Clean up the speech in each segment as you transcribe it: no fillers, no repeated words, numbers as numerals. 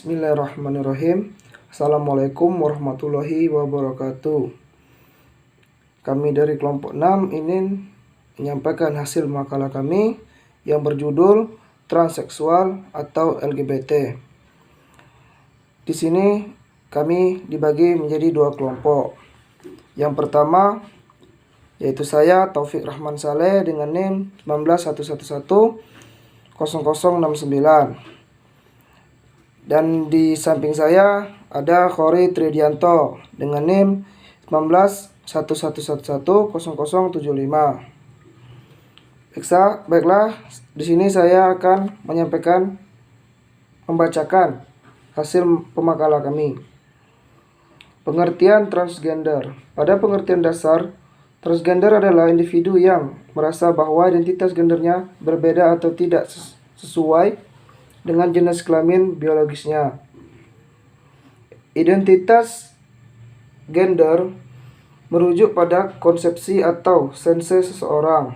Bismillahirrahmanirrahim. Assalamualaikum warahmatullahi wabarakatuh. Kami dari kelompok 6 ingin menyampaikan hasil makalah kami yang berjudul transseksual atau LGBT. Di sini kami dibagi menjadi dua kelompok. Yang pertama yaitu saya Taufik Rahman Saleh dengan NIM 191110069. Dan di samping saya ada Khori Tridianto dengan NIM 191110075. Baiklah, di sini saya akan membacakan hasil pemakalah kami. Pengertian transgender. Pada pengertian dasar, transgender adalah individu yang merasa bahwa identitas gendernya berbeda atau tidak sesuai dengan jenis kelamin biologisnya. Identitas gender merujuk pada konsepsi atau sense seseorang.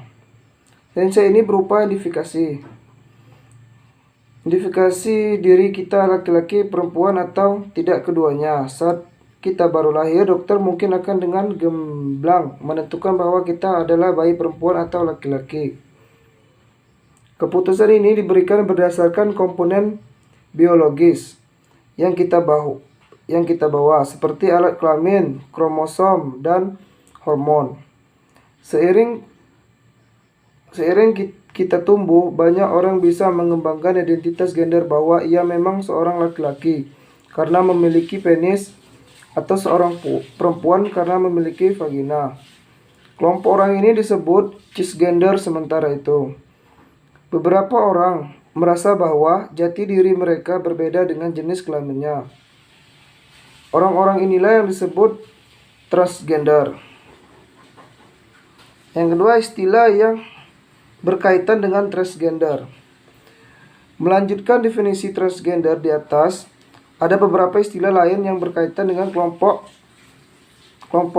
Sense ini berupa identifikasi diri kita laki-laki, perempuan, atau tidak keduanya. Saat kita baru lahir, dokter mungkin akan dengan gamblang menentukan bahwa kita adalah bayi perempuan atau laki-laki. Keputusan ini diberikan berdasarkan komponen biologis yang kita bawa seperti alat kelamin, kromosom, dan hormon. Seiring kita tumbuh, banyak orang bisa mengembangkan identitas gender bahwa ia memang seorang laki-laki karena memiliki penis atau seorang perempuan karena memiliki vagina. Kelompok orang ini disebut cisgender. Sementara itu, beberapa orang merasa bahwa jati diri mereka berbeda dengan jenis kelaminnya. Orang-orang inilah yang disebut transgender. Yang kedua, istilah yang berkaitan dengan transgender. Melanjutkan definisi transgender di atas, ada beberapa istilah lain yang berkaitan dengan kelompok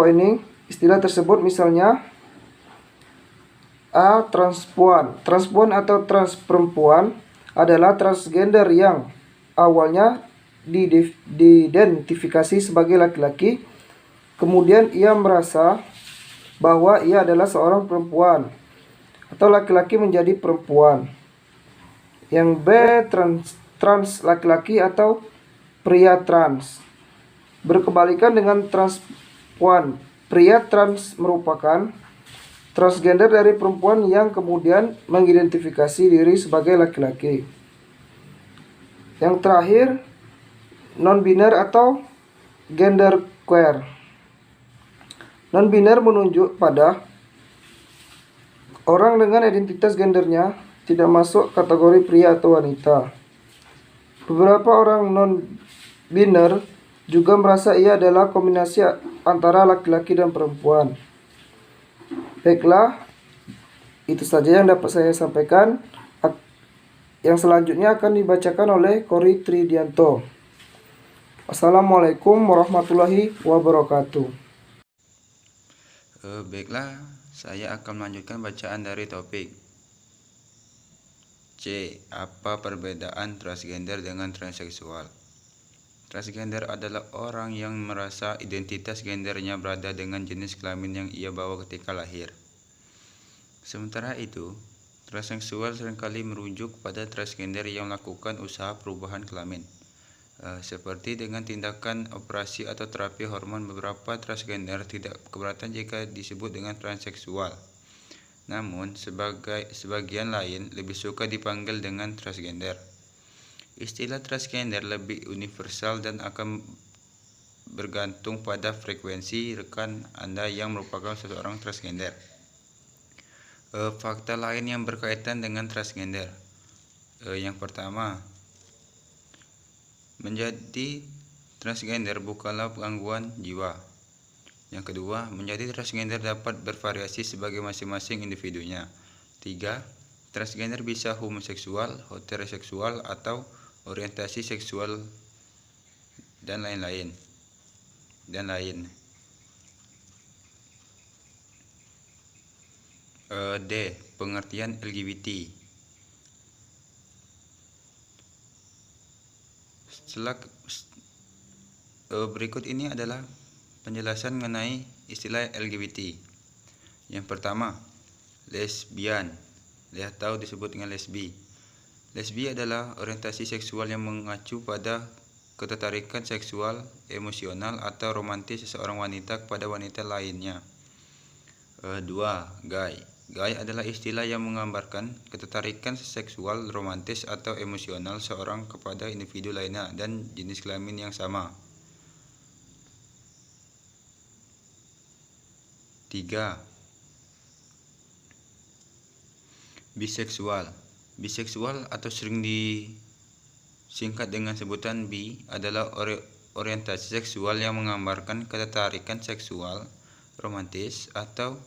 ini. Istilah tersebut misalnya transpuan. Transpuan atau trans perempuan adalah transgender yang awalnya diidentifikasi sebagai laki-laki, kemudian ia merasa bahwa ia adalah seorang perempuan atau laki-laki menjadi perempuan. Yang B, trans laki-laki atau pria trans. Berkebalikan dengan transpuan, pria trans merupakan transgender dari perempuan yang kemudian mengidentifikasi diri sebagai laki-laki. Yang terakhir, non-biner atau genderqueer. Non-biner menunjuk pada orang dengan identitas gendernya tidak masuk kategori pria atau wanita. Beberapa orang non-biner juga merasa ia adalah kombinasi antara laki-laki dan perempuan. Baiklah, itu saja yang dapat saya sampaikan. Yang selanjutnya akan dibacakan oleh Khori Tridianto. Assalamualaikum warahmatullahi wabarakatuh. Baiklah, saya akan melanjutkan bacaan dari topik C. Apa perbedaan transgender dengan transseksual? Transgender adalah orang yang merasa identitas gendernya berada dengan jenis kelamin yang ia bawa ketika lahir. Sementara itu, transseksual seringkali merujuk pada transgender yang melakukan usaha perubahan kelamin, seperti dengan tindakan operasi atau terapi hormon. Beberapa transgender tidak keberatan jika disebut dengan transseksual. Namun, sebagian lain lebih suka dipanggil dengan transgender. Istilah transgender lebih universal dan akan bergantung pada frekuensi rekan Anda yang merupakan seseorang transgender. Fakta lain yang berkaitan dengan transgender. Yang pertama, menjadi transgender bukanlah gangguan jiwa. Yang kedua, menjadi transgender dapat bervariasi sebagai masing-masing individunya. 3. Transgender bisa homoseksual, heteroseksual, atau orientasi seksual dan lain-lain. D. Pengertian LGBT. Berikut ini adalah penjelasan mengenai istilah LGBT. Yang pertama, lesbian atau disebut dengan lesbi. Lesbi adalah orientasi seksual yang mengacu pada ketertarikan seksual, emosional, atau romantis seseorang wanita kepada wanita lainnya. 2. Gay. Gay adalah istilah yang menggambarkan ketertarikan seksual, romantis, atau emosional seorang kepada individu lainnya dan jenis kelamin yang sama. 3. Biseksual. Biseksual atau sering disingkat dengan sebutan bi adalah orientasi seksual yang menggambarkan ketertarikan seksual, romantis, atau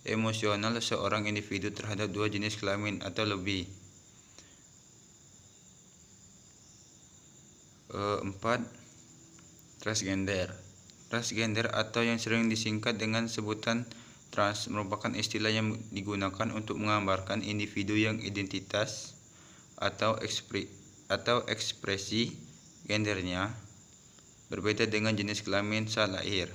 emosional seorang individu terhadap dua jenis kelamin atau lebih. 4. Transgender. Transgender atau yang sering disingkat dengan sebutan trans merupakan istilah yang digunakan untuk menggambarkan individu yang identitas atau ekspresi gendernya berbeda dengan jenis kelamin saat lahir.